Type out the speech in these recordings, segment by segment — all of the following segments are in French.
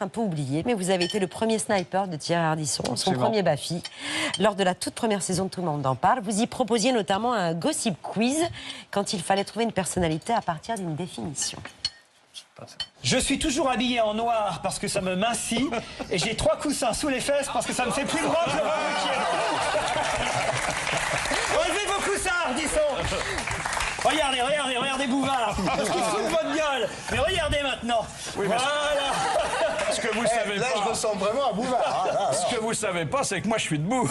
Un peu oublié, mais vous avez été le premier sniper de Thierry Ardisson, son premier Baffy, lors de la toute première saison de Tout le monde en parle. Vous y proposiez notamment un gossip quiz quand il fallait trouver une personnalité à partir d'une définition. Je suis toujours habillé en noir parce que ça me mincit et j'ai 3 coussins sous les fesses parce que ça me fait plus droit que le Relevez vos coussins, Ardisson. Regardez Bouvard. Parce qu'il fout de votre gueule. Mais regardez maintenant. Oui, mais voilà. Ce que vous savez là, pas. je ressemble vraiment à Bouvard. Hein, Ce que vous savez pas, c'est que moi, je suis debout.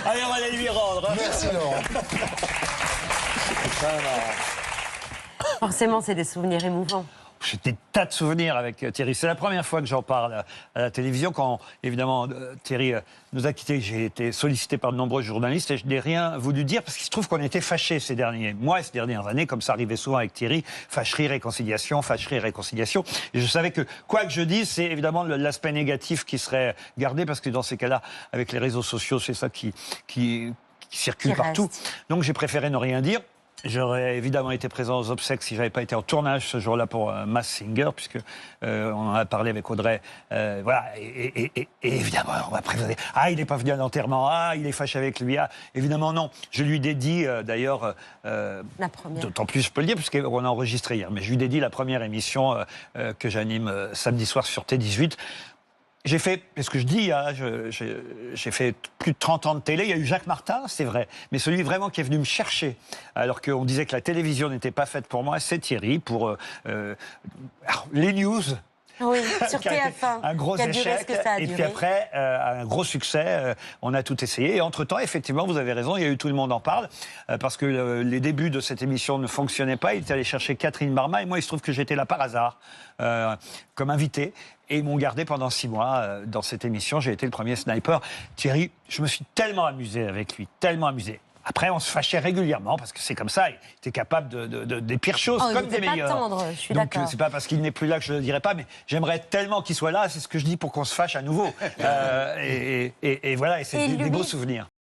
Allez, on va aller lui rendre. Merci, Laurent. Forcément, c'est des souvenirs émouvants. J'ai des tas de souvenirs avec Thierry. C'est la première fois que j'en parle à la télévision. Quand, évidemment, Thierry nous a quittés, j'ai été sollicité par de nombreux journalistes et je n'ai rien voulu dire parce qu'il se trouve qu'on était fâchés ces derniers mois et ces dernières années, comme ça arrivait souvent avec Thierry, fâcherie, réconciliation. Et je savais que, quoi que je dise, c'est évidemment l'aspect négatif qui serait gardé parce que dans ces cas-là, avec les réseaux sociaux, c'est ça qui circule partout. Donc j'ai préféré ne rien dire. J'aurais évidemment été présent aux obsèques si j'avais pas été en tournage ce jour-là pour Masked Singer, puisque on en a parlé avec Audrey. Voilà, et évidemment, on m'a prévenu. Ah, il n'est pas venu à l'enterrement. Ah, il est fâché avec lui. Ah, évidemment, non. Je lui dédie d'ailleurs. La première. D'autant plus, je peux le dire, puisqu'on a enregistré hier. Mais je lui dédie la première émission que j'anime samedi soir sur T18. J'ai fait, c'est ce que je dis, hein, j'ai fait plus de 30 ans de télé. Il y a eu Jacques Martin, c'est vrai. Mais celui vraiment qui est venu me chercher, alors qu'on disait que la télévision n'était pas faite pour moi, c'est Thierry, pour les news. Oui, sur TF1. Un gros échec. Et puis après, un gros succès. On a tout essayé. Et entre-temps, effectivement, vous avez raison, il y a eu Tout le monde en parle. Parce que les débuts de cette émission ne fonctionnaient pas. Il était allé chercher Catherine Barma. Et moi, il se trouve que j'étais là par hasard, comme invité. Et ils m'ont gardé pendant 6 mois dans cette émission. J'ai été le premier sniper. Thierry, je me suis tellement amusé avec lui, tellement amusé. Après, on se fâchait régulièrement parce que c'est comme ça. Il était capable des pires choses comme des meilleures. Pas tendre, je suis Donc, d'accord. c'est pas parce qu'il n'est plus là que je ne le dirai pas, mais j'aimerais tellement qu'il soit là. C'est ce que je dis pour qu'on se fâche à nouveau. Et voilà, et c'est des beaux souvenirs.